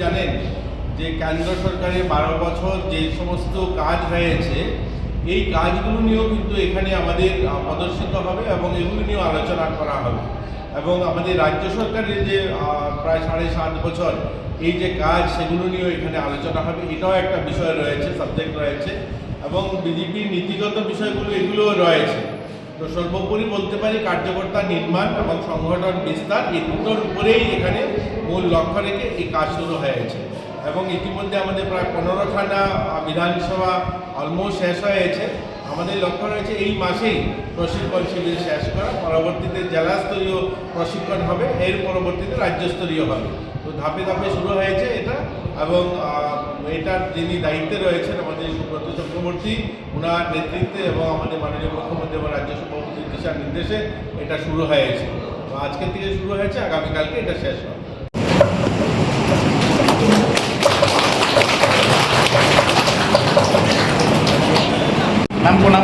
জানেন যে কেন্দ্র সরকারের 12 বছর যে সমস্ত কাজ হয়েছে এই কাজগুলো নিয়েও কিন্তু এখানে আমাদের প্রদর্শিত হবে এবং এগুলো নিয়েও আলোচনা করা হবে এবং আমাদের রাজ্য সরকারের যে প্রায় 7.5 বছর এই যে কাজ সেগুলো নিয়েও এখানে আলোচনা হবে। এটাও একটা বিষয় রয়েছে, সাবজেক্ট রয়েছে এবং বিজেপির নীতিগত বিষয়গুলো এগুলোও রয়েছে। তো সর্বোপরি বলতে পারি কার্যকর্তা নির্মাণ এবং সংগঠন বিস্তার এই দুটোর উপরেই এখানে মূল লক্ষ্য রেখে এই কাজ শুরু হয়েছে এবং ইতিমধ্যে আমাদের প্রায় 15খানা বিধানসভা অলমোস্ট শেষ হয়েছে। আমাদের লক্ষ্য রয়েছে এই মাসেই প্রশিক্ষণ শিবির শেষ করা, পরবর্তীতে জেলাস্তরীয় প্রশিক্ষণ হবে, এর পরবর্তীতে রাজ্যস্তরীয় হবে। তো ধাপে ধাপে শুরু হয়েছে এটা এবং এটার যিনি দায়িত্বে রয়েছেন আমাদের সুব্রত চক্রবর্তী, ওনার নেতৃত্বে এবং আমাদের মাননীয় মুখ্যমন্ত্রী এবং রাজ্য সভাপতির দিশা নির্দেশে এটা শুরু হয়েছে। তো আজকের থেকে শুরু হয়েছে, আগামীকালকে এটা শেষ হবে। নাম কোন